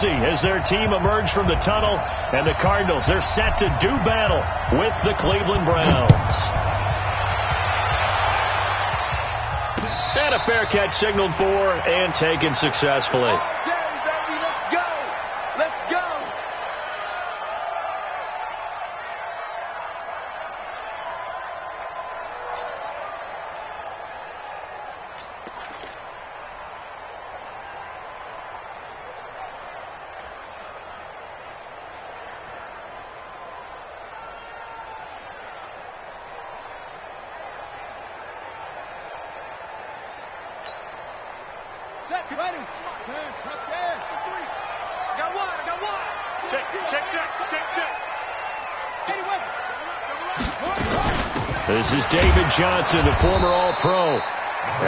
As their team emerged from the tunnel, and the Cardinals, they're set to do battle with the Cleveland Browns. And a fair catch signaled for and taken successfully. This is David Johnson, the former All-Pro.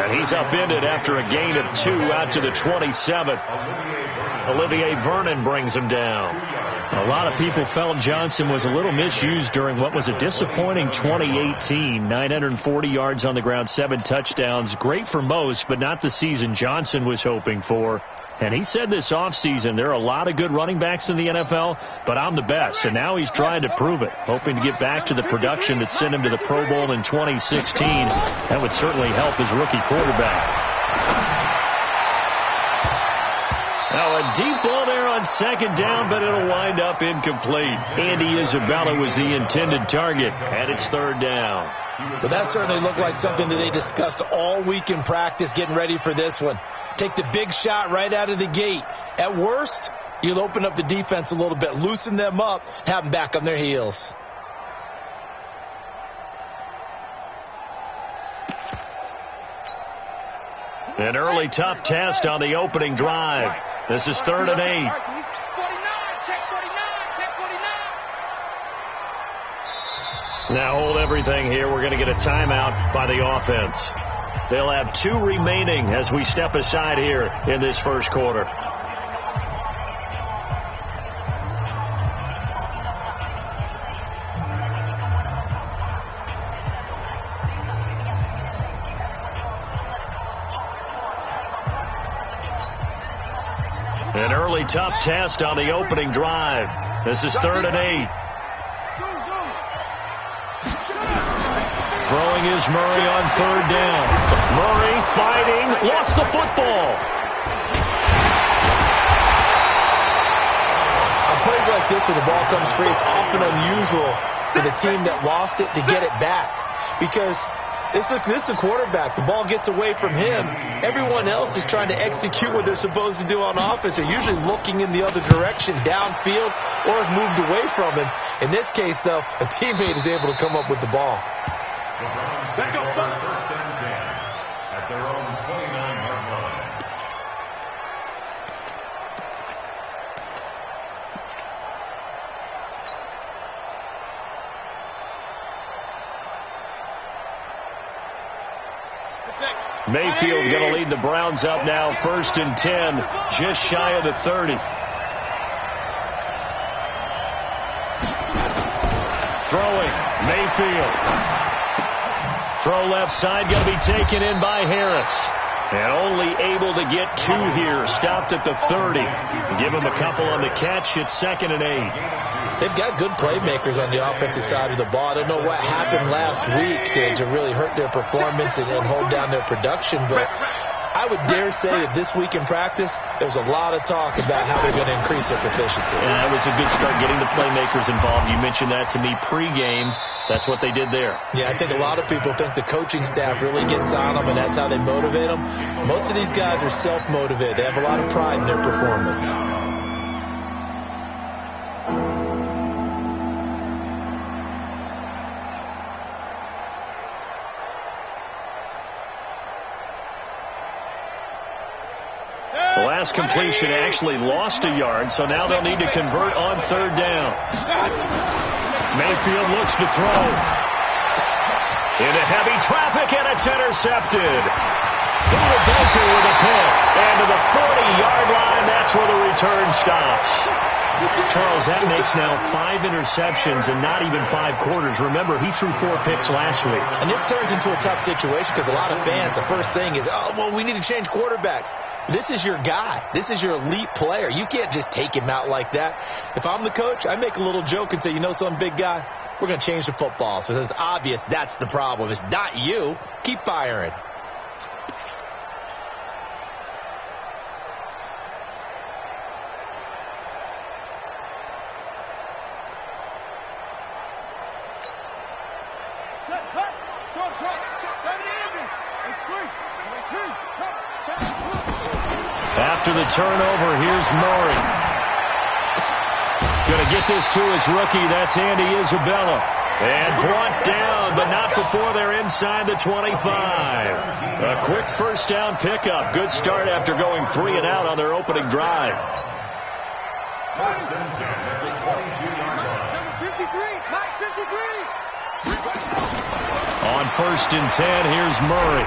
And he's upended after a gain of 2 out to the 27th. Olivier Vernon brings him down. A lot of people felt Johnson was a little misused during what was a disappointing 2018. 940 yards on the ground, 7 touchdowns. Great for most, but not the season Johnson was hoping for. And he said this offseason, there are a lot of good running backs in the NFL, but I'm the best. And now he's trying to prove it, hoping to get back to the production that sent him to the Pro Bowl in 2016. That would certainly help his rookie quarterback. Now a deep ball there on second down, but it'll wind up incomplete. Andy Isabella was the intended target, and it's third down. But that certainly looked like something that they discussed all week in practice, getting ready for this one. Take the big shot right out of the gate. At worst, you'll open up the defense a little bit, loosen them up, have them back on their heels. An early tough test on the opening drive. This is 3rd and 8. Now hold everything here. We're going to get a timeout by the offense. They'll have 2 remaining as we step aside here in this first quarter. An early tough test on the opening drive. This is 3rd and 8. Throwing is Murray on 3rd down. Murray fighting, lost the football. On plays like this where the ball comes free, it's often unusual for the team that lost it to get it back. Because this is a quarterback. The ball gets away from him. Everyone else is trying to execute what they're supposed to do on offense. They're usually looking in the other direction, downfield, or have moved away from him. In this case, though, a teammate is able to come up with the ball. Back up, first and 10 at their own 29-yard line. Mayfield going to lead the Browns up now, 1st and 10, just shy of the 30. Throwing, Mayfield. Throw left side, going to be taken in by Harris. And only able to get 2 here. Stopped at the 30. Give him a couple on the catch. It's 2nd and 8. They've got good playmakers on the offensive side of the ball. I don't know what happened last week to really hurt their performance and hold down their production, but I would dare say that this week in practice, there's a lot of talk about how they're going to increase their proficiency. Yeah, it was a good start getting the playmakers involved. You mentioned that to me pregame. That's what they did there. Yeah, I think a lot of people think the coaching staff really gets on them, and that's how they motivate them. Most of these guys are self-motivated. They have a lot of pride in their performance. The last completion actually lost a yard, so now they'll need to convert on 3rd down. Mayfield looks to throw. Into heavy traffic, and it's intercepted. Buda Baker with a pick. And to the 40-yard line, that's where the return stops. Charles, that makes now 5 interceptions and not even 5 quarters. Remember, he threw 4 picks last week. And this turns into a tough situation because a lot of fans, the first thing is, oh, well, we need to change quarterbacks. This is your guy. This is your elite player. You can't just take him out like that. If I'm the coach, I make a little joke and say, you know something, big guy? We're going to change the football. So it's obvious that's the problem. It's not you. Keep firing. After the turnover, here's Murray. Going to get this to his rookie. That's Andy Isabella. And brought down, but not before they're inside the 25. A quick first down pickup. Good start after going 3 and out on their opening drive. On 1st and 10, here's Murray.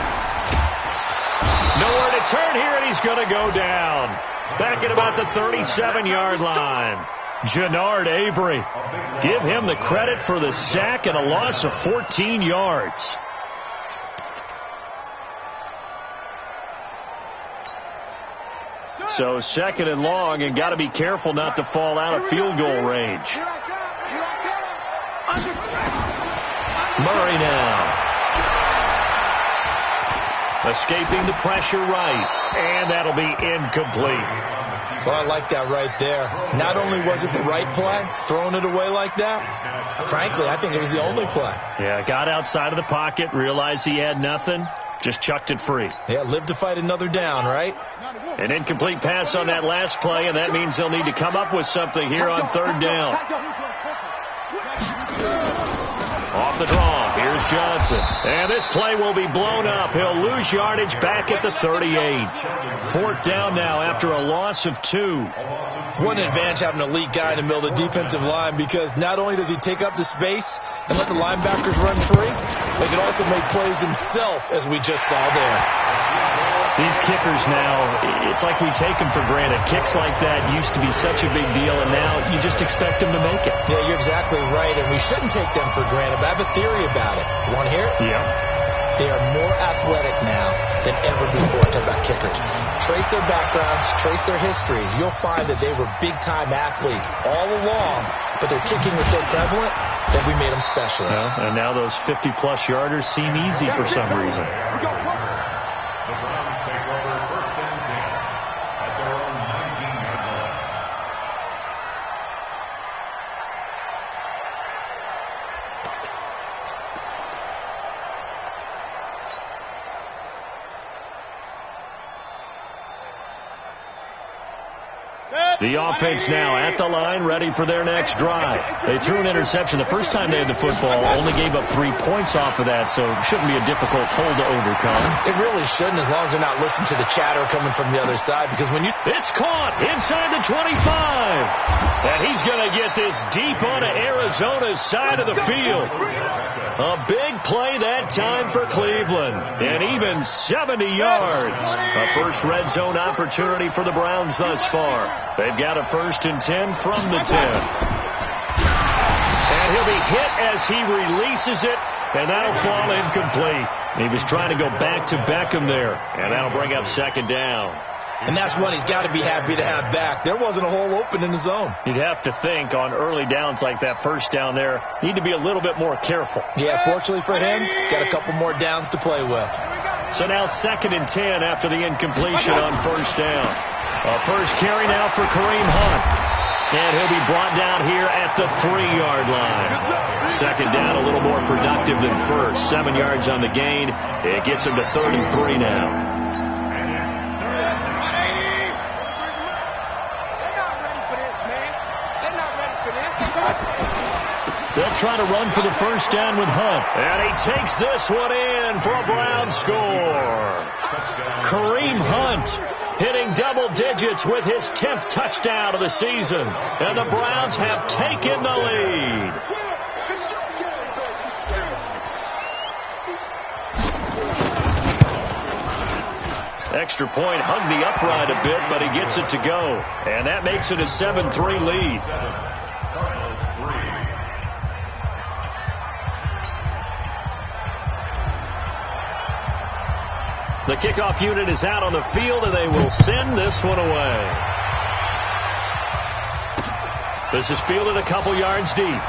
Nowhere to turn here, and he's going to go down. Back at about the 37-yard line. Jannard Avery. Give him the credit for the sack and a loss of 14 yards. So 2nd and long, and got to be careful not to fall out of field goal range. Murray now. Escaping the pressure right, and that'll be incomplete. Well, I like that right there. Not only was it the right play, throwing it away like that, frankly, I think it was the only play. Yeah, got outside of the pocket, realized he had nothing, just chucked it free. Yeah, live to fight another down, right? An incomplete pass on that last play, and that means they'll need to come up with something here on 3rd down. Off the draw, here's Johnson. And this play will be blown up. He'll lose yardage back at the 38. 4th down now after a loss of 2. What an advantage having an elite guy in the middle of the defensive line, because not only does he take up the space and let the linebackers run free, but he can also make plays himself, as we just saw there. These kickers now, it's like we take them for granted. Kicks like that used to be such a big deal, and now you just expect them to make it. Yeah, you're exactly right, and we shouldn't take them for granted, but I have a theory about it. You want to hear it? Yeah. They are more athletic now than ever before. Talk about kickers. Trace their backgrounds, trace their histories. You'll find that they were big-time athletes all along, but their kicking was so prevalent that we made them specialists. And now those 50-plus yarders seem easy for some reason. The Browns take over 1st and 10 at their own 19-yard line. The offense now at the line, ready for their next drive. They threw an interception the first time they had the football, only gave up 3 points off of that, so it shouldn't be a difficult hole to overcome. It really shouldn't, as long as they're not listening to the chatter coming from the other side, because when you... It's caught inside the 25. And he's going to get this deep onto Arizona's side of the field. A big play that time for Cleveland. And even 70 yards. A first red zone opportunity for the Browns thus far. They've got a 1st and 10 from the 10. And he'll be hit as he releases it. And that'll fall incomplete. He was trying to go back to Beckham there. And that'll bring up 2nd down. And that's one he's got to be happy to have back. There wasn't a hole open in the zone. You'd have to think on early downs like that, first down there, need to be a little bit more careful. Yeah, fortunately for him, got a couple more downs to play with. So now 2nd and 10 after the incompletion on 1st down. A first carry now for Kareem Hunt. And he'll be brought down here at the 3-yard line. 2nd down, a little more productive than first. 7 yards on the gain. It gets him to 3rd and 3 now. They'll try to run for the first down with Hunt. And he takes this one in for a Brown score. Kareem Hunt hitting double digits with his 10th touchdown of the season. And the Browns have taken the lead. Extra point hung the upright a bit, but he gets it to go. And that makes it a 7-3 lead. The kickoff unit is out on the field, and they will send this one away. This is fielded a couple yards deep.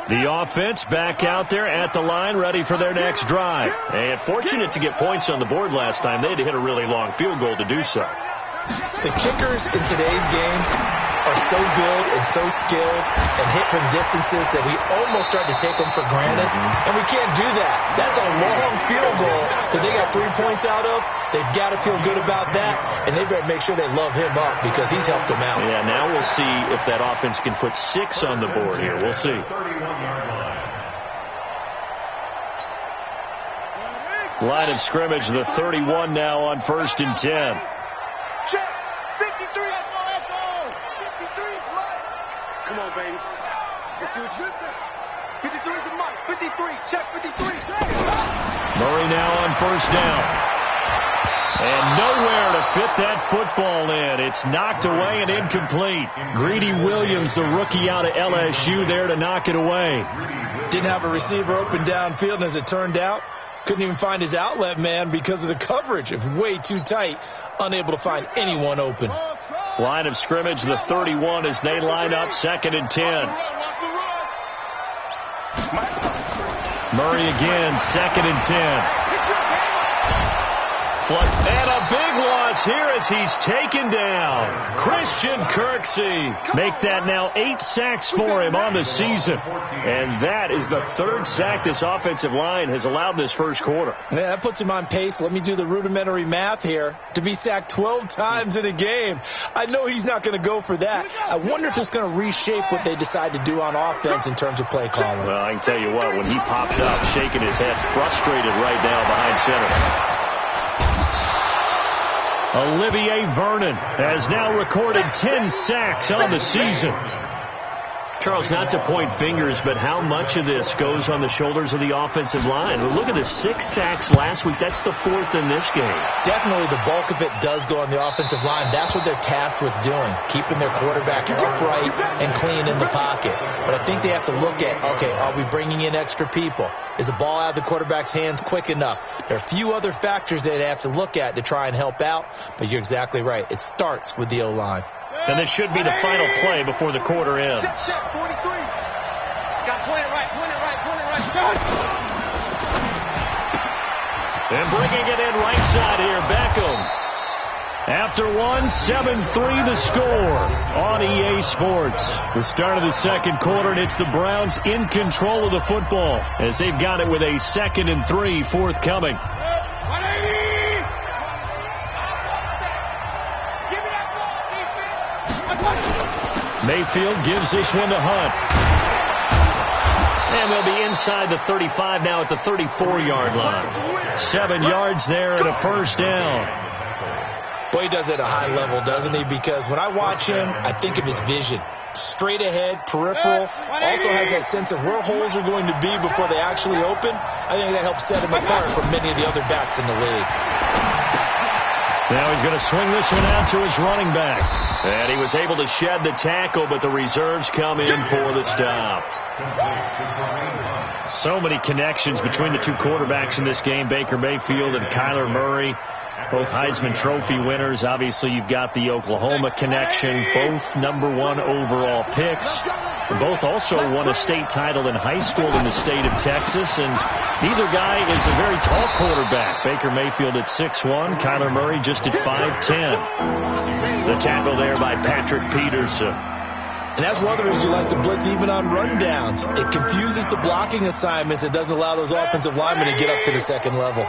The offense back out there at the line, ready for their next drive. And fortunate to get points on the board last time. They had to hit a really long field goal to do so. The kickers in today's game are so good and so skilled and hit from distances that we almost start to take them for granted. And we can't do that. That's a long field goal that they got 3 points out of. They've got to feel good about that, and they better make sure they love him up because he's helped them out. Yeah, now we'll see if that offense can put 6 on the board here. We'll see. Line of scrimmage, the 31 now on 1st and 10. Check. 53. Come on, baby. Let's see what you think. 53 is the mic. 53. Check 53. Murray now on 1st down. And nowhere to fit that football in. It's knocked away and incomplete. Greedy Williams, the rookie out of LSU, there to knock it away. Didn't have a receiver open downfield, and as it turned out, couldn't even find his outlet man because of the coverage. It was way too tight, unable to find anyone open. Line of scrimmage, the 31 as they line up 2nd and 10. Murray again, 2nd and 10. And a big loss here as he's taken down. Christian Kirksey. Make that now 8 sacks for him on the season. And that is the 3rd sack this offensive line has allowed this first quarter. Yeah, that puts him on pace. Let me do the rudimentary math here. To be sacked 12 times in a game. I know he's not going to go for that. I wonder if it's going to reshape what they decide to do on offense in terms of play calling. Well, I can tell you what, when he popped up, shaking his head, frustrated right now behind center. Olivier Vernon has now recorded 10 sacks on the season. Charles, not to point fingers, but how much of this goes on the shoulders of the offensive line? Well, look at the 6 sacks last week. That's the 4th in this game. Definitely the bulk of it does go on the offensive line. That's what they're tasked with doing, keeping their quarterback upright and clean in the pocket. But I think they have to look at, okay, are we bringing in extra people? Is the ball out of the quarterback's hands quick enough? There are a few other factors they have to look at to try and help out, but you're exactly right. It starts with the O-line. And this should be the final play before the quarter ends. Check, 43. Got point it right. And bringing it in right side here, Beckham. After 7-3 the score on EA Sports. The start of the second quarter, and it's the Browns in control of the football as they've got it with a 2nd and 3 forthcoming. Mayfield gives this one to Hunt. And they'll be inside the 35 now at the 34-yard line. 7 yards there and a 1st down. Boy, he does it at a high level, doesn't he? Because when I watch him, I think of his vision. Straight ahead, peripheral. Also has that sense of where holes are going to be before they actually open. I think that helps set him apart from many of the other backs in the league. Now he's going to swing this one out to his running back. And he was able to shed the tackle, but the reserves come in for the stop. So many connections between the two quarterbacks in this game, Baker Mayfield and Kyler Murray. Both Heisman Trophy winners. Obviously, you've got the Oklahoma connection. Both #1 overall picks. Both also won a state title in high school in the state of Texas. And neither guy is a very tall quarterback. Baker Mayfield at 6'1", Kyler Murray just at 5'10". The tackle there by Patrick Peterson. And that's one of the reasons you like to blitz even on rundowns. It confuses the blocking assignments. It doesn't allow those offensive linemen to get up to the second level.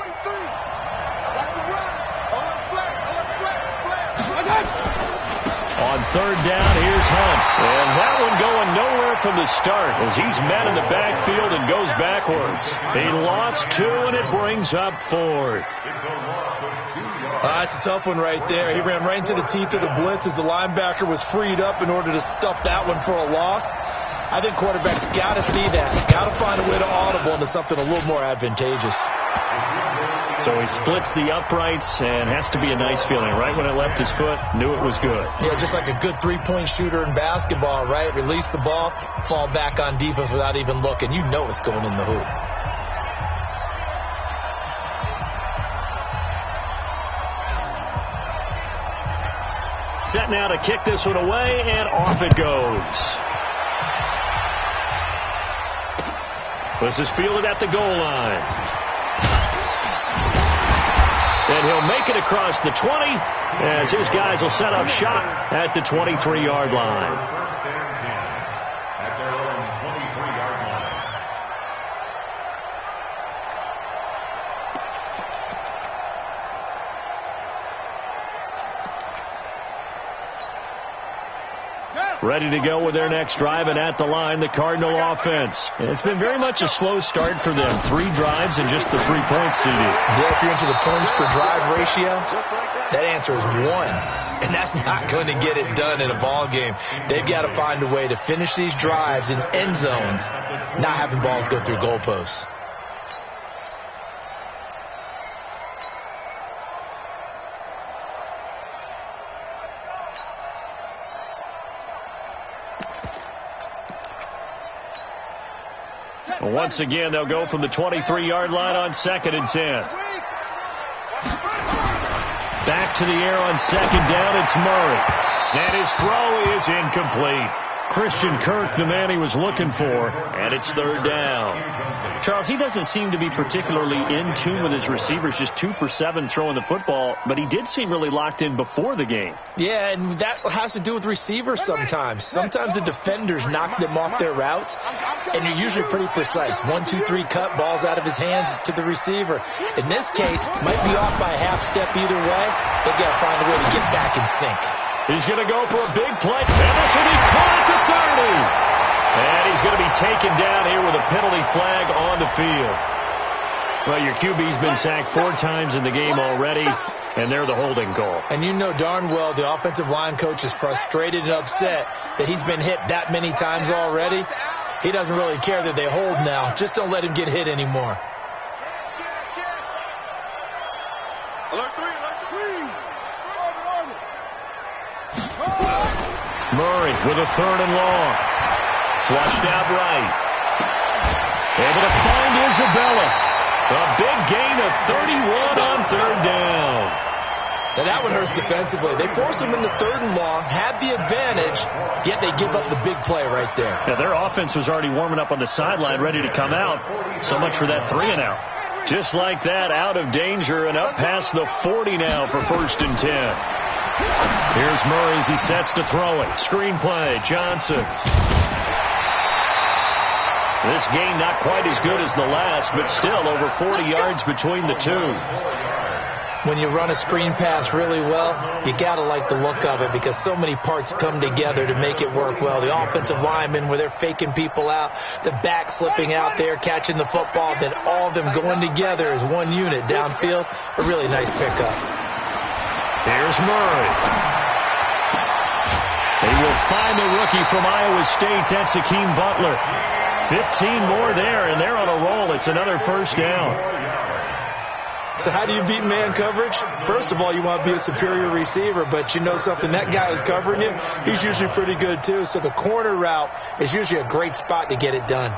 On third down, here's Hunt. And that one going nowhere from the start as he's met in the backfield and goes backwards. He lost 2, and it brings up 4th. That's a tough one right there. He ran right into the teeth of the blitz as the linebacker was freed up in order to stuff that one for a loss. I think quarterbacks got to see that. Got to find a way to audible into something a little more advantageous. So he splits the uprights and has to be a nice feeling. Right when it left his foot, knew it was good. Yeah, just like a good three-point shooter in basketball, right? Release the ball, fall back on defense without even looking. You know it's going in the hoop. Set now to kick this one away, and off it goes. This is fielded at the goal line. And he'll make it across the 20 as his guys will set up shop at the 23-yard line. First and 10 at their own 23-yard line. Ready to go with their next drive, and at the line, the Cardinal offense. It's been very much a slow start for them. 3 drives and just the 3 points, CD. Yeah, if you're into the points per drive ratio, that answer is 1. And that's not going to get it done in a ball game. They've got to find a way to finish these drives in end zones, not having balls go through goalposts. Once again, they'll go from the 23-yard line on 2nd and 10. Back to the air on 2nd down, it's Murray. And his throw is incomplete. Christian Kirk, the man he was looking for, and it's 3rd down. Charles, he doesn't seem to be particularly in tune with his receivers, just 2 for 7 throwing the football, but he did seem really locked in before the game. Yeah, and that has to do with receivers sometimes. Sometimes the defenders knock them off their routes, and you're usually pretty precise. 1, 2, 3 cut, balls out of his hands to the receiver. In this case, might be off by a half step either way. They've got to find a way to get back in sync. He's going to go for a big play, and this will be caught at the 30. And he's going to be taken down here with a penalty flag on the field. Well, your QB's been sacked 4 times in the game already, and they're the holding call. And you know darn well the offensive line coach is frustrated and upset that he's been hit that many times already. He doesn't really care that they hold now. Just don't let him get hit anymore. Murray with a 3rd and long. Flushed out right. Able to find Isabella. A big gain of 31 on 3rd down. Now that one hurts defensively. They force him into 3rd and long, had the advantage, yet they give up the big play right there. Yeah, their offense was already warming up on the sideline, ready to come out. So much for that 3 and out. Just like that, out of danger and up past the 40 now for 1st and 10. Here's Murray as he sets to throw it. Screen play, Johnson. This game not quite as good as the last, but still over 40 yards between the two. When you run a screen pass really well, you got to like the look of it because so many parts come together to make it work well. The offensive linemen, where they're faking people out, the back slipping out there, catching the football, then all of them going together as one unit downfield. A really nice pickup. Here's Murray. They will find the rookie from Iowa State. That's Hakeem Butler. 15 more there, and they're on a roll. It's another 1st down. So how do you beat man coverage? First of all, you want to be a superior receiver, but you know something, that guy who's covering you, he's usually pretty good too. So the corner route is usually a great spot to get it done.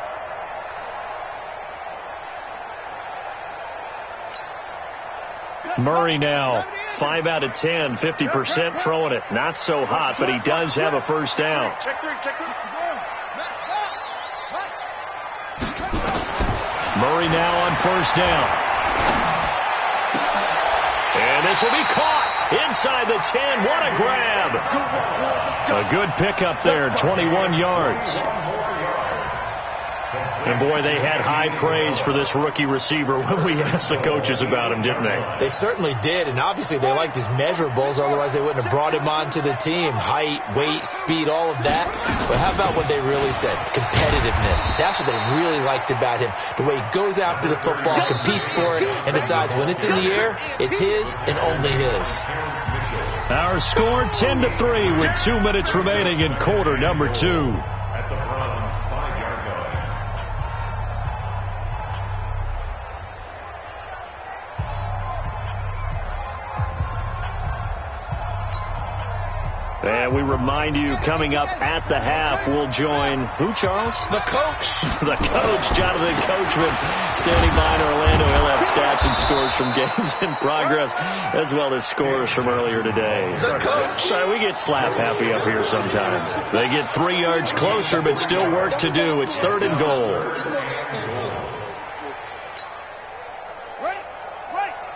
Murray now, 5 out of 10, 50% throwing it. Not so hot, but he does have a 1st down. Murray now on 1st down. And this will be caught inside the 10. What a grab. A good pickup there, 21 yards. And, boy, they had high praise for this rookie receiver when we asked the coaches about him, didn't they? They certainly did, and obviously they liked his measurables. Otherwise, they wouldn't have brought him onto the team. Height, weight, speed, all of that. But how about what they really said? Competitiveness. That's what they really liked about him. The way he goes after the football, competes for it, and decides when it's in the air, it's his and only his. Our score 10-3 with 2 minutes remaining in quarter number 2. At the Browns' 5-yard line. And we remind you, coming up at the half, we'll join who, Charles? The coach. The coach, Jonathan Coachman, standing by in Orlando. He'll have stats and scores from games in progress, as well as scores from earlier today. The coach. Sorry, we get slap happy up here sometimes. They get 3 yards closer, but still work to do. It's 3rd and goal. Right,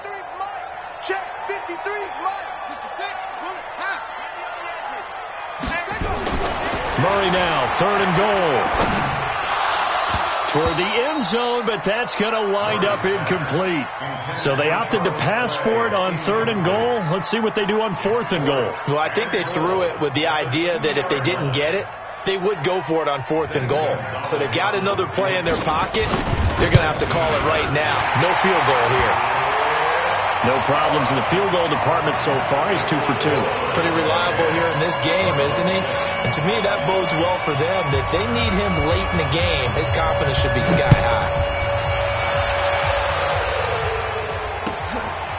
3 is mine. Check, 53 is mine. 66, bullet, half. Murray now, 3rd and goal. Toward the end zone, but that's going to wind up incomplete. So they opted to pass for it on 3rd and goal. Let's see what they do on 4th and goal. Well, I think they threw it with the idea that if they didn't get it, they would go for it on 4th and goal. So they've got another play in their pocket. They're going to have to call it right now. No field goal here. No problems in the field goal department so far. He's 2 for 2. Pretty reliable here in this game, isn't he? And to me, that bodes well for them. If they need him late in the game, his confidence should be sky high.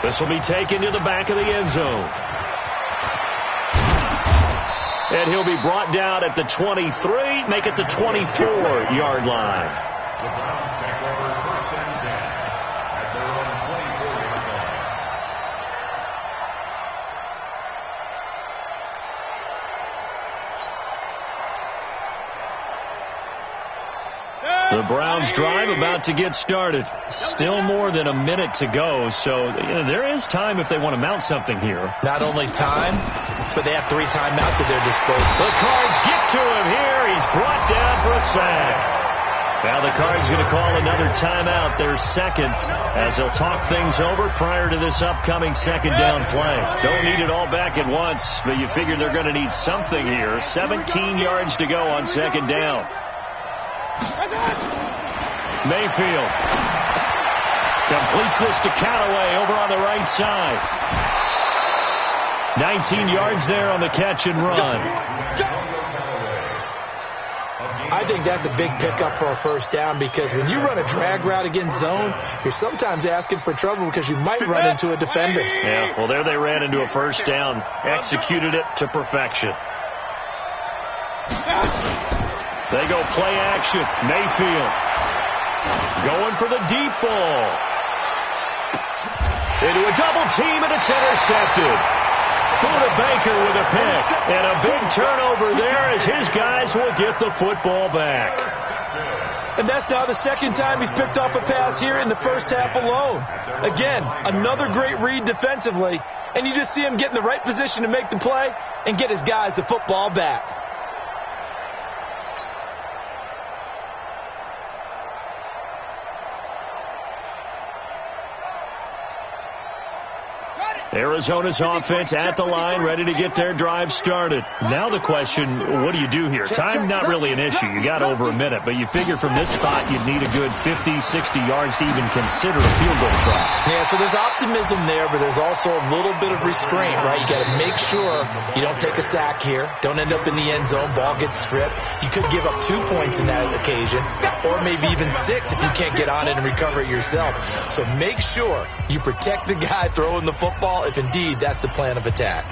This will be taken to the back of the end zone. And he'll be brought down at the 23, make it the 24-yard line. The Browns take over 1st and 10 at their own 24-yard line. The Browns drive about to get started. Still more than a minute to go, so there is time if they want to mount something here. Not only time, but they have 3 timeouts at their disposal. The Cards get to him here. He's brought down for a sack. Now the Cards going to call another timeout, their second, as they'll talk things over prior to this upcoming 2nd down play. Don't need it all back at once, but you figure they're going to need something here. 17 yards to go on 2nd down. Mayfield completes this to Callaway over on the right side. 19 yards there on the catch and run. I think that's a big pickup for a 1st down, because when you run a drag route against zone, you're sometimes asking for trouble because you might run into a defender. Yeah, well, there they ran into a 1st down. Executed it to perfection. They go play action. Mayfield going for the deep ball. Into a double team, and it's intercepted. Buda Baker with a pick. And a big turnover there as his guys will get the football back. And that's now the 2nd time he's picked off a pass here in the 1st half alone. Again, another great read defensively. And you just see him get in the right position to make the play and get his guys the football back. Arizona's offense at the line, ready to get their drive started. Now the question, what do you do here? Time not really an issue. You got over a minute, but you figure from this spot you'd need a good 50, 60 yards to even consider a field goal try. Yeah, so there's optimism there, but there's also a little bit of restraint, right? You got to make sure you don't take a sack here. Don't end up in the end zone. Ball gets stripped. You could give up 2 points in that occasion, or maybe even 6 if you can't get on it and recover it yourself. So make sure you protect the guy throwing the football, if indeed that's the plan of attack.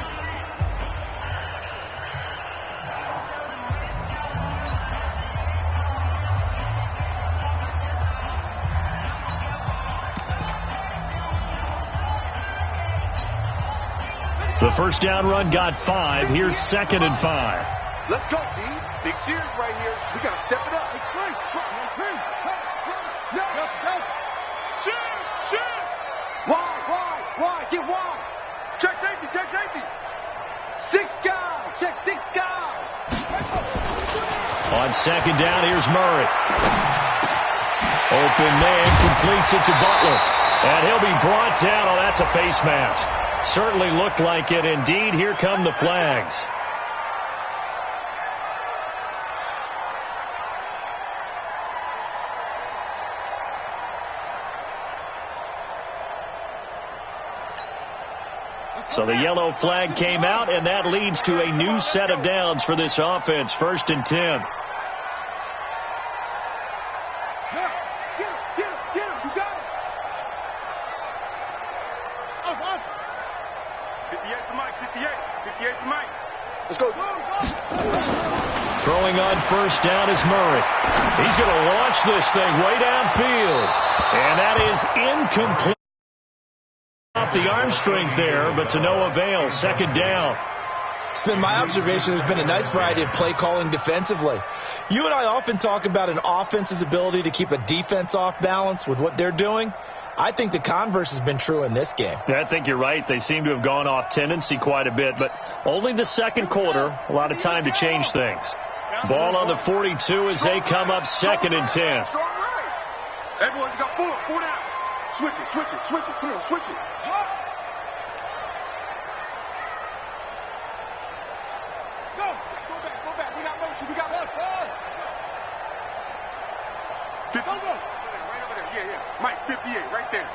The 1st down run got 5. Here's 2nd and 5. Let's go, D. Big series right here. We got to step it up. It's free. Wide. Get wide. Check safety. 6 guys. Check 6 guys. On 2nd down, here's Murray. Open man completes it to Butler. And he'll be brought down. Oh, that's a face mask. Certainly looked like it. Indeed, here come the flags. So the yellow flag came out, and that leads to a new set of downs for this offense. 1st and 10. Throwing on 1st down is Murray. He's going to launch this thing way downfield. And that is incomplete. Off the arm strength there, but to no avail. 2nd down. It's been my observation there's been a nice variety of play calling defensively. You and I often talk about an offense's ability to keep a defense off balance with what they're doing. I think the converse has been true in this game. Yeah, I think you're right. They seem to have gone off tendency quite a bit, but only the 2nd quarter, a lot of time to change things. Ball on the 42 as they come up 2nd and 10. Everyone, you got 4 down. Switch it. Come on, switch it. Go back. We got motion. We got motion. Go. Right over there. Yeah. Mike, 58, right there.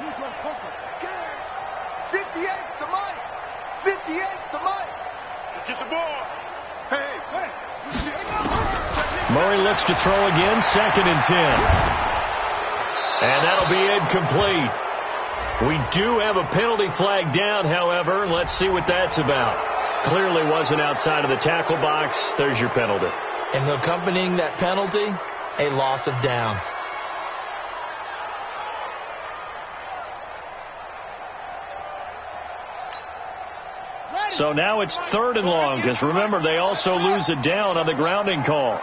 58's the Mike. 58's the Mike. Let's get the ball. Hey. Murray looks to throw again. 2nd and 10. And that'll be incomplete. We do have a penalty flag down, however. Let's see what that's about. Clearly wasn't outside of the tackle box. There's your penalty. And accompanying that penalty, a loss of down. So now it's 3rd and long, because remember, they also lose a down on the grounding call.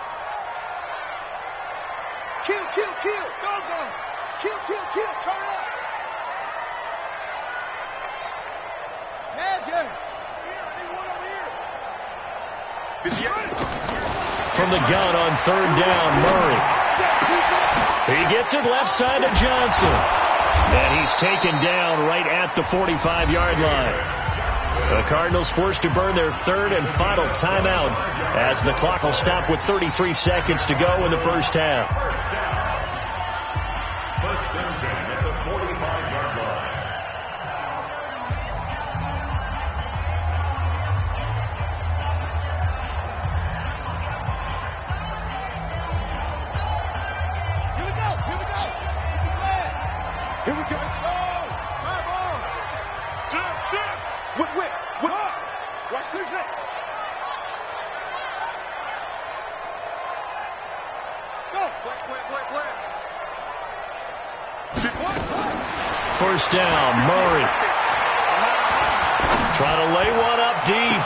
Kill. Go. Kill. Turn up. From the gun on 3rd down, Murray. He gets it left side to Johnson. And he's taken down right at the 45-yard line. The Cardinals forced to burn their 3rd and final timeout as the clock will stop with 33 seconds to go in the 1st half. 1st and 10 at the 45-yard line. Here we go. Five on. Sit. Whip. Watch this. Go. Play. 1st down, Murray. Trying to lay one up deep.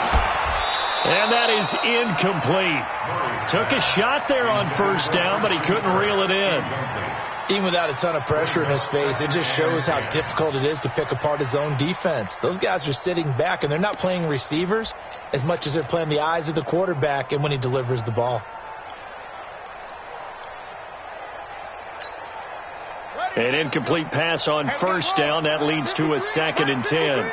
And that is incomplete. Took a shot there on 1st down, but he couldn't reel it in. Even without a ton of pressure in his face, it just shows how difficult it is to pick apart his own defense. Those guys are sitting back, and they're not playing receivers as much as they're playing the eyes of the quarterback and when he delivers the ball. An incomplete pass on 1st down. That leads to a 2nd and 10.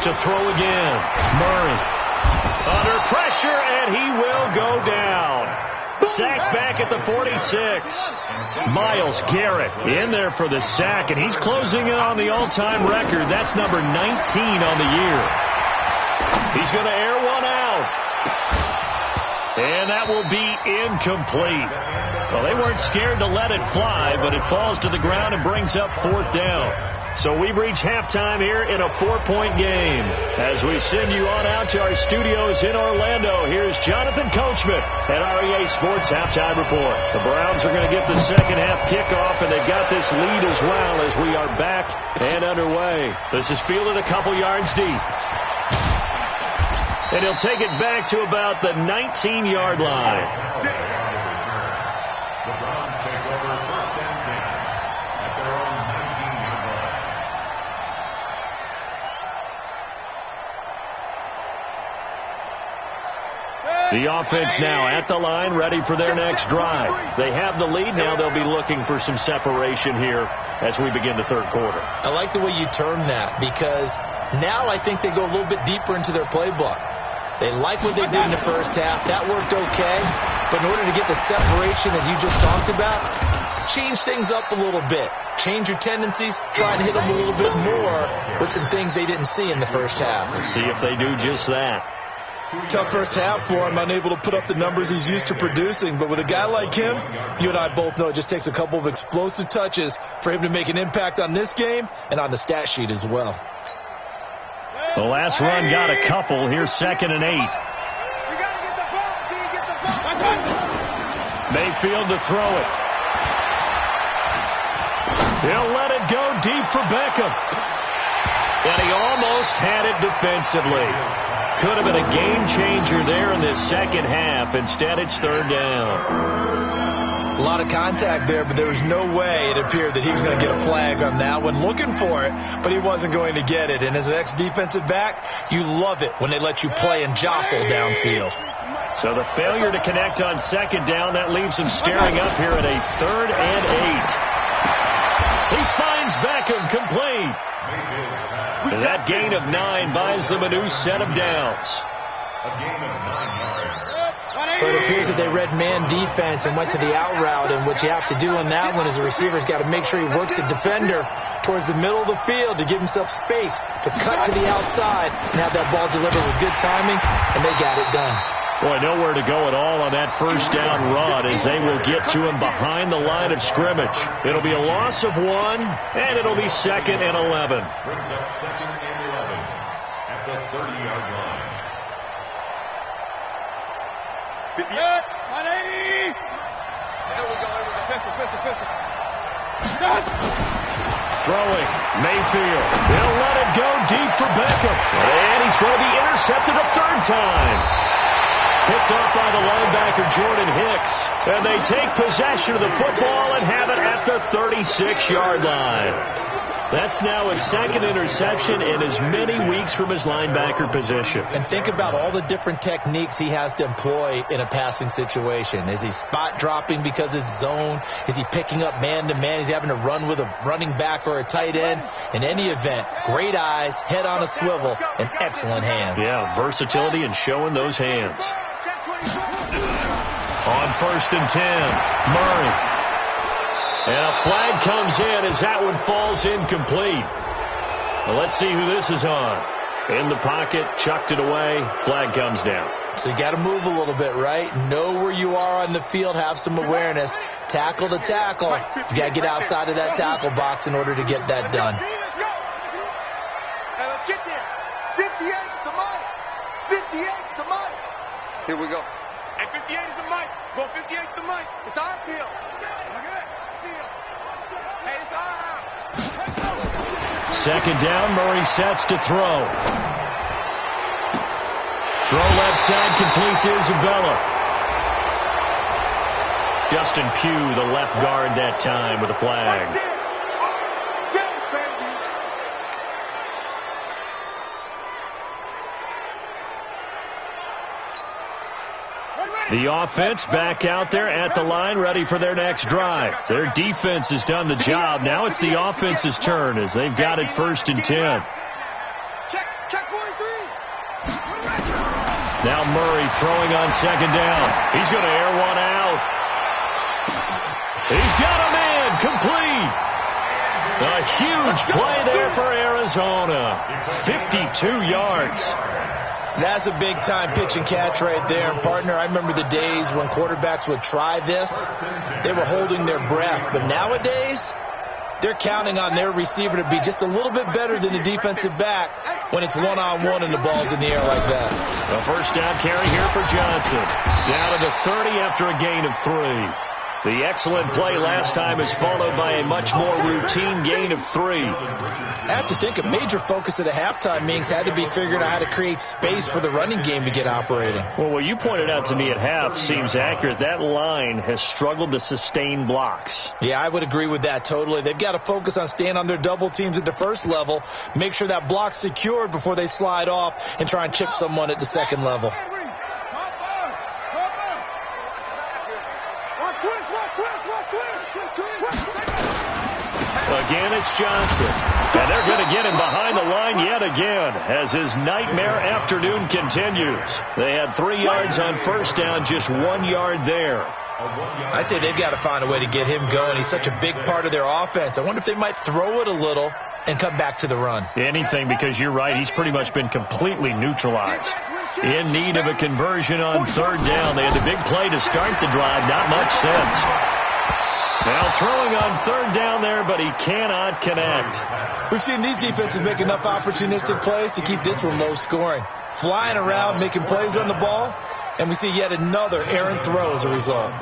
To throw again. Murray. Under pressure, and he will go down. Sack back at the 46. Myles Garrett in there for the sack, and he's closing in on the all-time record. That's number 19 on the year. He's going to air one out. And that will be incomplete. Well, they weren't scared to let it fly, but it falls to the ground and brings up 4th down. So we've reached halftime here in a 4-point game. As we send you on out to our studios in Orlando, here's Jonathan Coachman at REA Sports Halftime Report. The Browns are going to get the 2nd half kickoff, and they've got this lead as well as we are back and underway. This is fielded a couple yards deep. And he'll take it back to about the 19-yard line. The Browns take over 1st and 10 at their own 19-yard line. The offense now at the line, ready for their next drive. They have the lead. Now they'll be looking for some separation here as we begin the third quarter. I like the way you term that, because now I think they go a little bit deeper into their playbook. They like what they did in the first half. That worked okay. But in order to get the separation that you just talked about, change things up a little bit. Change your tendencies. Try and hit them a little bit more with some things they didn't see in the first half. Let's see if they do just that. Tough first half for him, unable to put up the numbers he's used to producing. But with a guy like him, you and I both know it just takes a couple of explosive touches for him to make an impact on this game and on the stat sheet as well. The last run got a couple. Here's 2nd and 8. Mayfield to throw it. He'll let it go deep for Beckham. And he almost had it defensively. Could have been a game changer there in this second half. Instead, it's 3rd down. A lot of contact there, but there was no way it appeared that he was going to get a flag on that one. Looking for it, but he wasn't going to get it. And as an ex-defensive back, you love it when they let you play and jostle downfield. So the failure to connect on 2nd down, that leaves him staring up here at a 3rd and 8. He finds Beckham complete. That gain of 9 buys them a new set of downs. A gain of 9 yards. But it appears that they read man defense and went to the out route, and what you have to do on that one is the receiver's got to make sure he works the defender towards the middle of the field to give himself space to cut to the outside and have that ball delivered with good timing, and they got it done. Boy, nowhere to go at all on that first down run as they will get to him behind the line of scrimmage. It'll be a loss of 1, and it'll be 2nd and 11. Brings up 2nd and 11 at the 30-yard line. 50. 180. Here we go. Pistol. Throwing, Mayfield. He'll let it go deep for Beckham. And he's going to be intercepted a 3rd time. Picked off by the linebacker, Jordan Hicks. And they take possession of the football and have it at the 36-yard line. That's now his 2nd interception in as many weeks from his linebacker position. And think about all the different techniques he has to employ in a passing situation. Is he spot dropping because it's zone? Is he picking up man-to-man? Is he having to run with a running back or a tight end? In any event, great eyes, head on a swivel, and excellent hands. Yeah, versatility and showing those hands. On 1st and 10, Murray. And a flag comes in as that one falls incomplete. Well, let's see who this is on. In the pocket, chucked it away, flag comes down. So you got to move a little bit, right? Know where you are on the field, have some awareness. Tackle to tackle. You got to get outside of that tackle box in order to get that done. Hey, let's get there. 58's the mic. 58's the mic. Here we go. Hey, 58 is the mic. Go 58's the mic. It's our field. Hey, it's our house. 2nd down, Murray sets to throw. Throw left side, complete to Isabella. Justin Pugh, the left guard that time with a flag. The offense back out there at the line, ready for their next drive. Their defense has done the job. Now it's the offense's turn as they've got it 1st and 10. Check 43. Now Murray throwing on 2nd down. He's going to air one out. He's got a man complete. A huge play there for Arizona. 52 yards. That's a big-time pitch and catch right there. And, partner, I remember the days when quarterbacks would try this. They were holding their breath. But nowadays, they're counting on their receiver to be just a little bit better than the defensive back when it's one-on-one and the ball's in the air like that. A 1st down carry here for Johnson. Down to the 30 after a gain of 3. The excellent play last time is followed by a much more routine gain of 3. I have to think a major focus of the halftime meetings had to be figuring out how to create space for the running game to get operating. Well, what you pointed out to me at half seems accurate. That line has struggled to sustain blocks. Yeah, I would agree with that totally. They've got to focus on staying on their double teams at the first level, make sure that block's secured before they slide off and try and chip someone at the second level. Again, it's Johnson. And they're going to get him behind the line yet again as his nightmare afternoon continues. They had 3 yards on first down, just 1 yard there. I'd say they've got to find a way to get him going. He's such a big part of their offense. I wonder if they might throw it a little and come back to the run. Anything, because you're right. He's pretty much been completely neutralized. In need of a conversion on third down. They had the big play to start the drive. Not much sense. Now throwing on third down there, but he cannot connect. We've seen these defenses make enough opportunistic plays to keep this one low scoring. Flying around, making plays on the ball, and we see yet another errant throw as a result.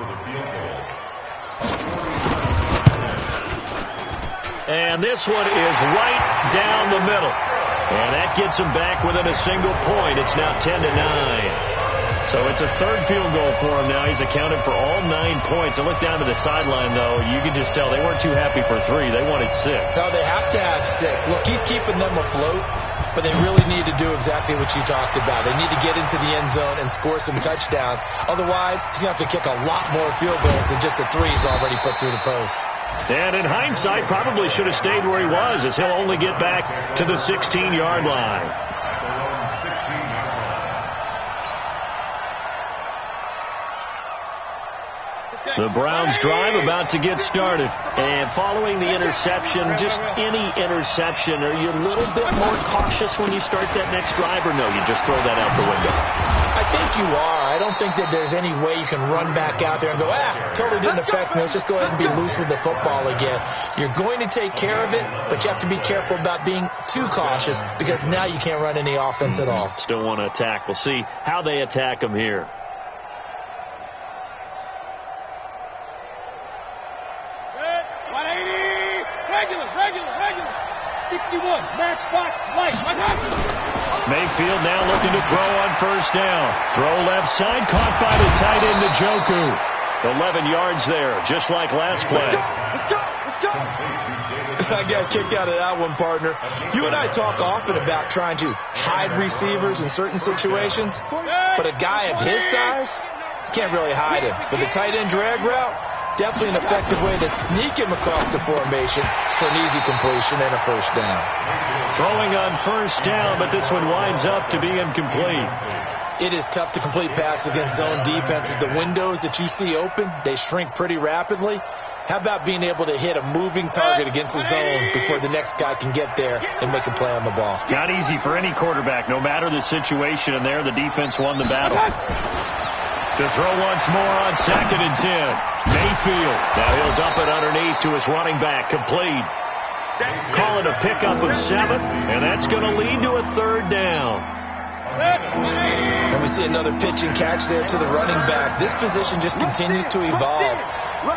And this one is right down the middle. And that gets him back within a single point. It's now 10-9. So it's a third field goal for him now. He's accounted for all 9 points. I look down to the sideline, though. You can just tell they weren't too happy for 3. They wanted 6. No, they have to have 6. Look, he's keeping them afloat, but they really need to do exactly what you talked about. They need to get into the end zone and score some touchdowns. Otherwise, he's going to have to kick a lot more field goals than just the 3 he's already put through the post. And in hindsight, probably should have stayed where he was, as he'll only get back to the 16-yard line. The Browns drive about to get started. And following the interception, just any interception, are you a little bit more cautious when you start that next drive, or no, you just throw that out the window? I think you are. I don't think that there's any way you can run back out there and go, totally didn't affect me. Let's just go ahead and be loose with the football again. You're going to take care of it, but you have to be careful about being too cautious because now you can't run any offense at all. Still want to attack. We'll see how they attack him here. Regular. 61, match box, light. Mayfield now looking to throw on first down. Throw left side, caught by the tight end, Njoku. 11 yards there, just like last play. Let's go. I got a kick out of that one, partner. You and I talk often about trying to hide receivers in certain situations, but a guy of his size can't really hide him. But the tight end drag route, definitely an effective way to sneak him across the formation for an easy completion and a first down. Throwing on first down, but this one winds up to be incomplete. It is tough to complete passes against zone defenses. The windows that you see open, they shrink pretty rapidly. How about being able to hit a moving target against a zone before the next guy can get there and make a play on the ball? Not easy for any quarterback, no matter the situation, and there the defense won the battle. To throw once more on 2nd and 10. Mayfield. Now he'll dump it underneath to his running back. Complete. Call it a pickup of 7, and that's going to lead to a third down. And we see another pitch and catch there to the running back. This position just continues to evolve.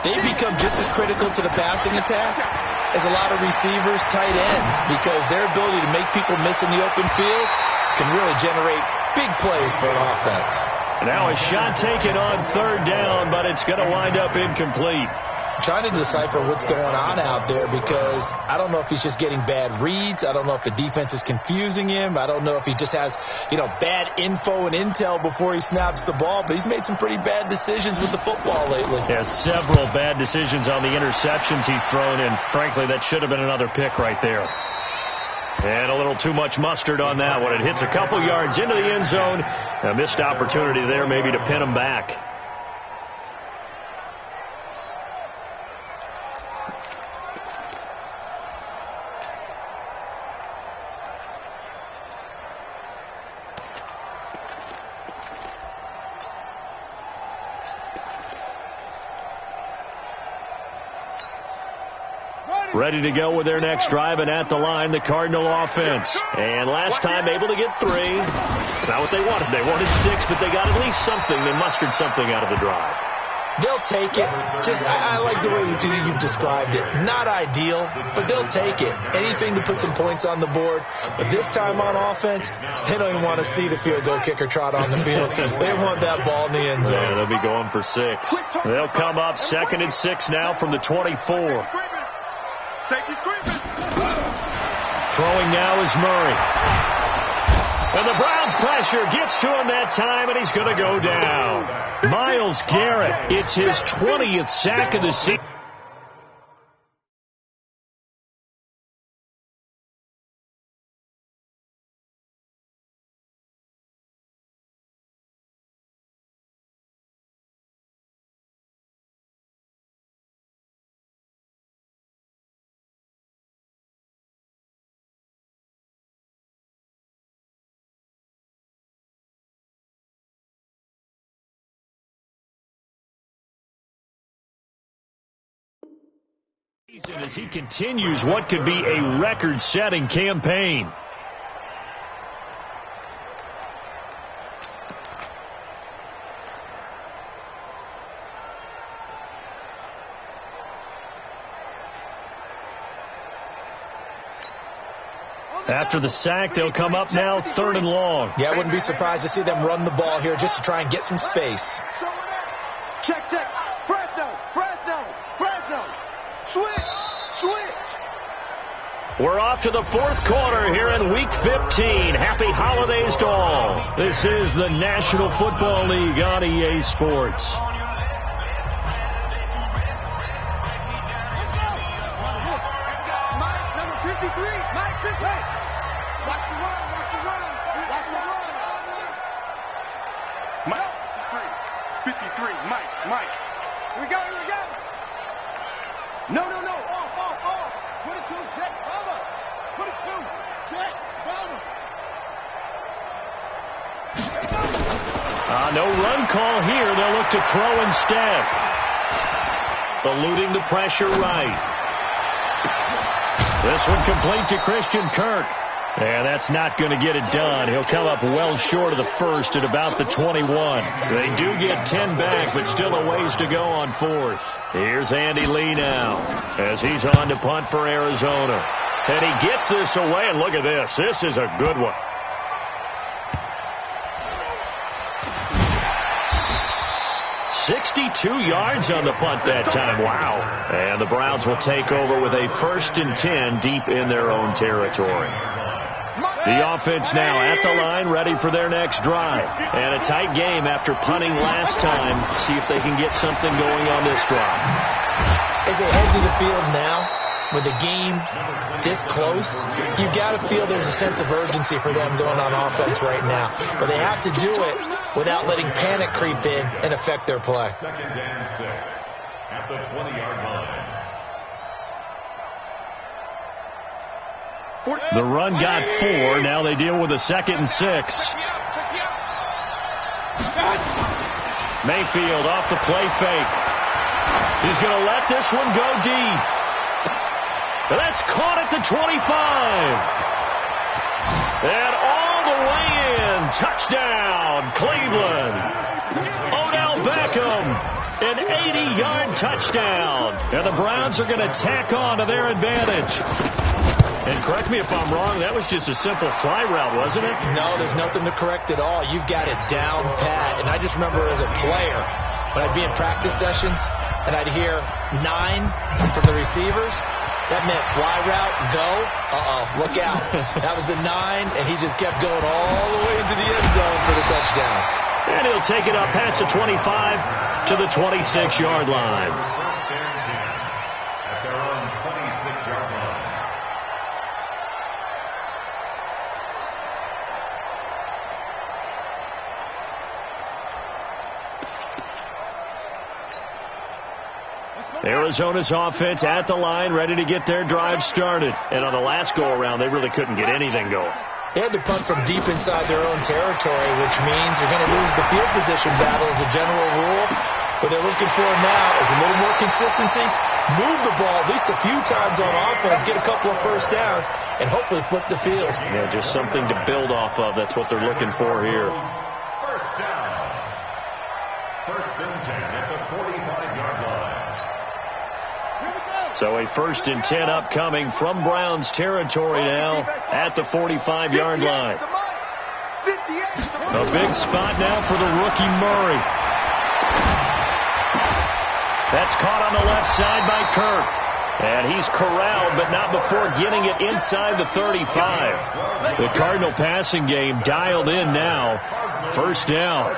They become just as critical to the passing attack as a lot of receivers, tight ends, because their ability to make people miss in the open field can really generate big plays for an offense. Now a shot taken on third down, but it's going to wind up incomplete. Trying to decipher what's going on out there because I don't know if he's just getting bad reads. I don't know if the defense is confusing him. I don't know if he just has, bad info and intel before he snaps the ball. But he's made some pretty bad decisions with the football lately. Yeah, several bad decisions on the interceptions he's thrown in. Frankly, that should have been another pick right there. And a little too much mustard on that one. It hits a couple yards into the end zone. A missed opportunity there maybe to pin him back. Ready to go with their next drive, and at the line, the Cardinal offense. And last time able to get 3. It's not what they wanted. They wanted 6, but they got at least something. They mustered something out of the drive. They'll take it. I like the way you've described it. Not ideal, but they'll take it. Anything to put some points on the board. But this time on offense, they don't even want to see the field goal kicker trot on the field. They want that ball in the end zone. Yeah, they'll be going for 6. They'll come up 2nd and 6 now from the 24. Safety's creeping. Throwing now is Murray. And the Browns' pressure gets to him that time, and he's going to go down. Myles Garrett, it's his 20th sack of the season. As he continues what could be a record-setting campaign. After the sack, they'll come up now 3rd and long. Yeah, I wouldn't be surprised to see them run the ball here just to try and get some space. Check. Fresno. Switch. We're off to the 4th quarter here in Week 15. Happy holidays to all. This is the National Football League on EA Sports. Mike, number 53. Mike, 50. Watch the run. Mike, 53. Mike. Here we go. No. Off. Put it to Jet Bubba. No run call here. They'll look to throw instead. Eluding the pressure right. This one complete to Christian Kirk. And that's not going to get it done. He'll come up well short of the first at about the 21. They do get 10 back, but still a ways to go on 4th. Here's Andy Lee now as he's on to punt for Arizona. And he gets this away, and look at this. This is a good one. $62 yards on the punt that time. Wow. And the Browns will take over with a 1st and 10 deep in their own territory. The offense now at the line, ready for their next drive. And a tight game after punting last time. See if they can get something going on this drive. As they head to the field now, with the game this close, you've got to feel there's a sense of urgency for them going on offense right now. But they have to do it without letting panic creep in and affect their play. 2nd and 6 at the 20-yard line. The run got 4. Now they deal with a 2nd and 6. Mayfield off the play fake. He's going to let this one go deep. That's caught at the 25. And all the way in. Touchdown, Cleveland. Odell Beckham, an 80-yard touchdown. And the Browns are going to tack on to their advantage. And correct me if I'm wrong, that was just a simple fly route, wasn't it? No, there's nothing to correct at all. You've got it down pat. And I just remember as a player, when I'd be in practice sessions and I'd hear 9 from the receivers, that meant fly route, go. Look out. That was the 9, and he just kept going all the way into the end zone for the touchdown. And he'll take it up past the 25 to the 26-yard line. First and 10 at their own 26-yard line. Arizona's offense at the line, ready to get their drive started. And on the last go-around, they really couldn't get anything going. They had to punt from deep inside their own territory, which means they're going to lose the field position battle as a general rule. What they're looking for now is a little more consistency, move the ball at least a few times on offense, get a couple of first downs, and hopefully flip the field. Yeah, just something to build off of. That's what they're looking for here. First down. 1st and 10 at the 45-yard line. So a 1st and 10 upcoming from Browns territory now at the 45-yard line. A big spot now for the rookie Murray. That's caught on the left side by Kirk. And he's corralled, but not before getting it inside the 35. The Cardinal passing game dialed in now. First down.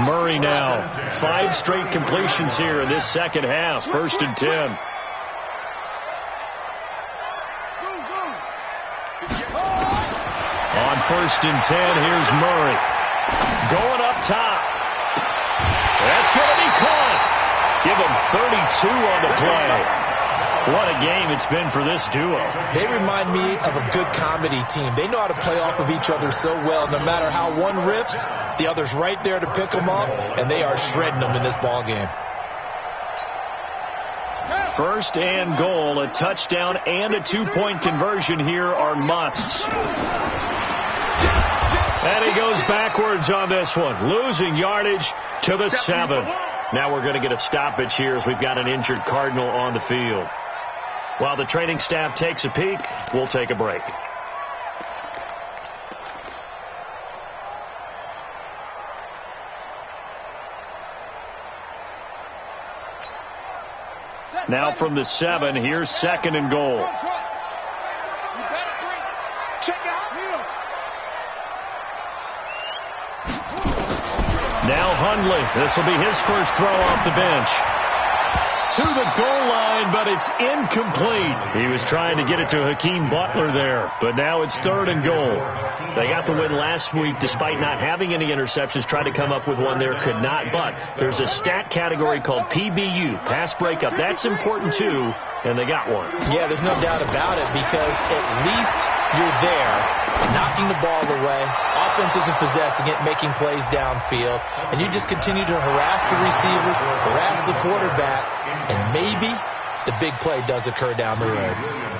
Murray now. 5 straight completions here in this second half. 1st and 10. On 1st and 10, here's Murray. Going up top. That's going to be caught. Give him 32 on the play. What a game it's been for this duo. They remind me of a good comedy team. They know how to play off of each other so well. No matter how one riffs, the other's right there to pick them up, and they are shredding them in this ball game. 1st and goal, a touchdown and a 2-point conversion here are musts. And he goes backwards on this one, losing yardage to the 7. Now we're going to get a stoppage here as we've got an injured Cardinal on the field. While the training staff takes a peek, we'll take a break. Now from the 7, here's 2nd and goal. Now Hundley. This will be his first throw off the bench. To the goal line, but it's incomplete. He was trying to get it to Hakeem Butler there, but now it's 3rd and goal. They got the win last week despite not having any interceptions. Tried to come up with one there, could not. But there's a stat category called PBU, pass breakup. That's important too, and they got one. Yeah, there's no doubt about it because at least you're there, knocking the ball away. Offense isn't possessing it, making plays downfield. And you just continue to harass the receivers, harass the quarterback, and maybe the big play does occur down the road.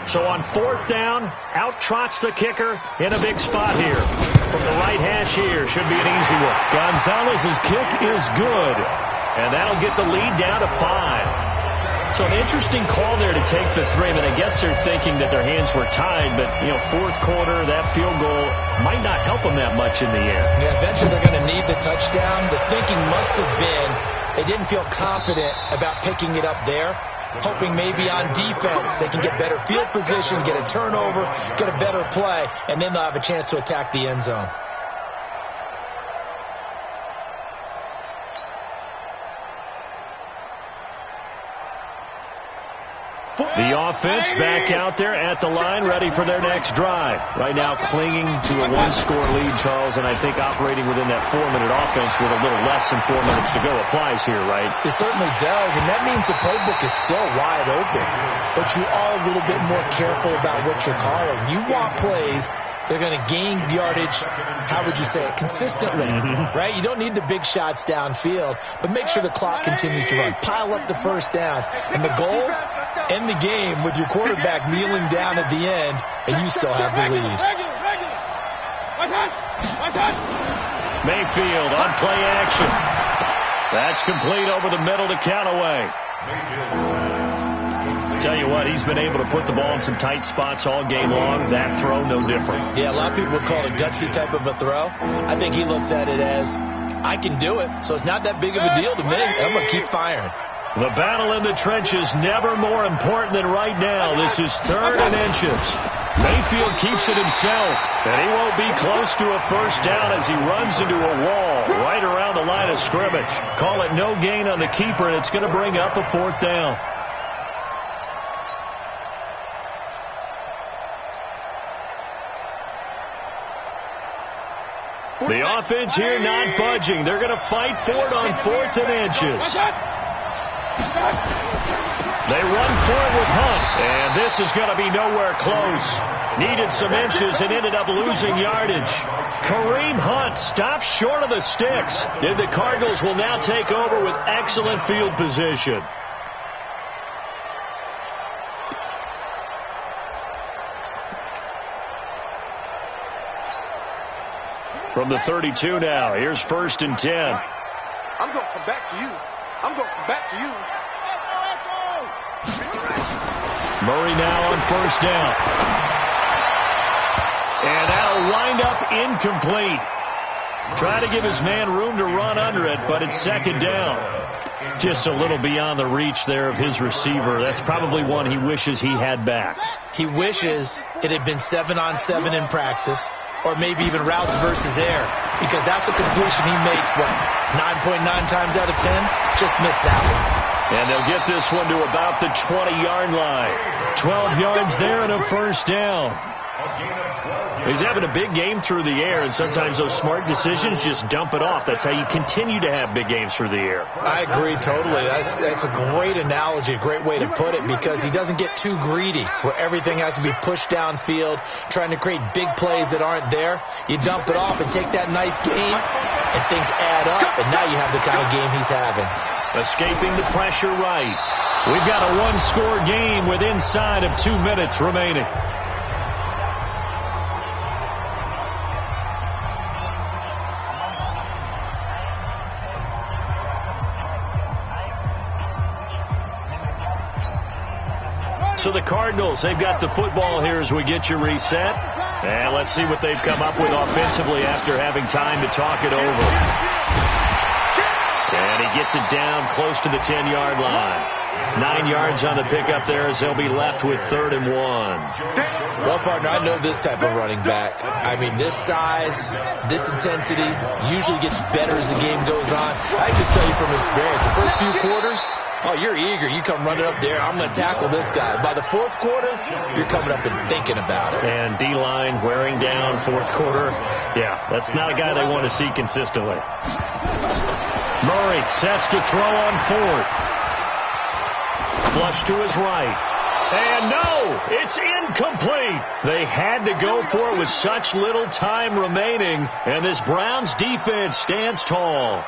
So on 4th down, out trots the kicker in a big spot here. From the right hash here, should be an easy one. Gonzalez's kick is good, and that'll get the lead down to 5. So an interesting call there to take the 3. I mean, I guess they're thinking that their hands were tied, but, 4th quarter, that field goal might not help them that much in the end. Yeah, eventually they're going to need the touchdown. The thinking must have been they didn't feel confident about picking it up there, hoping maybe on defense they can get better field position, get a turnover, get a better play, and then they'll have a chance to attack the end zone. The offense back out there at the line, ready for their next drive. Right now clinging to a 1-score lead, Charles, and I think operating within that 4-minute offense with a little less than 4 minutes to go applies here, right? It certainly does, and that means the playbook is still wide open. But you are a little bit more careful about what you're calling. You want plays they're going to gain yardage, how would you say it, consistently, right? You don't need the big shots downfield, but make sure the clock continues to run. Pile up the first downs. And the goal, end the game with your quarterback kneeling down at the end, and you still have the lead. Mayfield on play action. That's complete over the middle to Callaway. Tell you what, he's been able to put the ball in some tight spots all game long. That throw, no different. Yeah, a lot of people would call it a gutsy type of a throw. I think he looks at it as, I can do it, so it's not that big of a deal to me, and I'm going to keep firing. The battle in the trenches never more important than right now. This is 3rd and inches. Mayfield keeps it himself, and he won't be close to a first down as he runs into a wall right around the line of scrimmage. Call it no gain on the keeper, and it's going to bring up a 4th down. The offense here not budging. They're going to fight for it on 4th and inches. They run for it with Hunt, and this is going to be nowhere close. Needed some inches and ended up losing yardage. Kareem Hunt stops short of the sticks, and the Cardinals will now take over with excellent field position. From the 32 now, here's 1st and 10. I'm going to come back to you. I'm going to come back to you. Murray now on 1st down. And that'll wind up incomplete. Try to give his man room to run under it, but it's second down. Just a little beyond the reach there of his receiver. That's probably one he wishes he had back. He wishes it had been 7-on-7 in practice, or maybe even routes versus air, because that's a completion he makes, 9.9 times out of 10? Just missed that one. And they'll get this one to about the 20-yard line. 12 yards there and a first down. He's having a big game through the air, and sometimes those smart decisions just dump it off. That's how you continue to have big games through the air. I agree totally. That's a great analogy, a great way to put it, because he doesn't get too greedy where everything has to be pushed downfield, trying to create big plays that aren't there. You dump it off and take that nice gain, and things add up, and now you have the kind of game he's having. Escaping the pressure right. We've got a one-score game with inside of 2 minutes remaining. So the Cardinals, they've got the football here as we get you reset. And let's see what they've come up with offensively after having time to talk it over. And he gets it down close to the 10-yard line. 9 yards on the pickup there as they'll be left with 3rd and 1. Well, partner, I know this type of running back. I mean, this size, this intensity usually gets better as the game goes on. I just tell you from experience, the first few quarters, oh, you're eager. You come running up there. I'm going to tackle this guy. By the 4th quarter, you're coming up and thinking about it. And D-line wearing down 4th quarter. Yeah, that's not a guy they want to see consistently. Murray sets to throw on 4th. Flush to his right. And no, it's incomplete. They had to go for it with such little time remaining. And this Browns defense stands tall.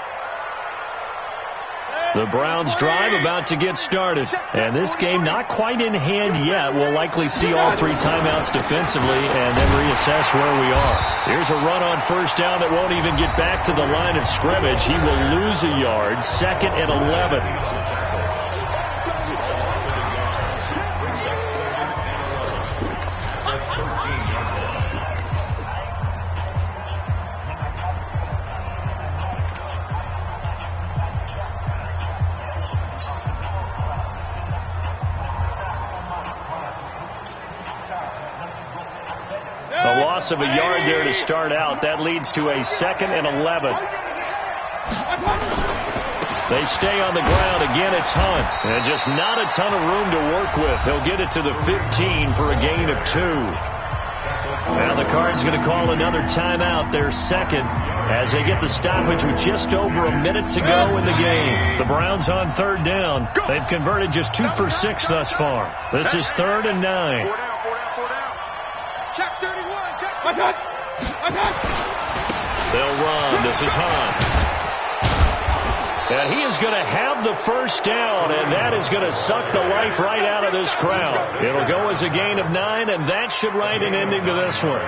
The Browns drive about to get started. And this game not quite in hand yet. We'll likely see all 3 timeouts defensively and then reassess where we are. Here's a run on first down that won't even get back to the line of scrimmage. He will lose a yard. 2nd and 11. A loss of a yard there to start out. That leads to a 2nd and 11. They stay on the ground. Again, it's Hunt. And just not a ton of room to work with. He'll get it to the 15 for a gain of 2. Now the Cards going to call another timeout, their 2nd, as they get the stoppage with just over a minute to go in the game. The Browns on 3rd down. They've converted just 2 for 6 thus far. This is 3rd and 9. Check 31. Check. They'll run. This is Hunt. And he is going to have the first down, and that is going to suck the life right out of this crowd. It'll go as a gain of 9, and that should write an ending to this one.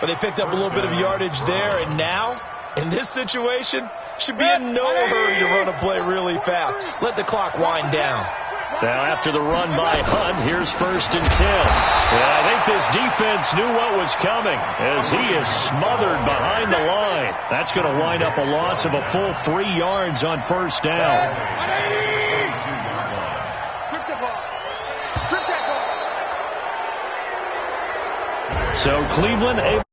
But they picked up a little bit of yardage there, and now, in this situation, should be in no hurry to run a play really fast. Let the clock wind down. Now, after the run by Hunt, here's 1st and 10. And I think this defense knew what was coming as he is smothered behind the line. That's going to wind up a loss of a full 3 yards on first down. So Cleveland able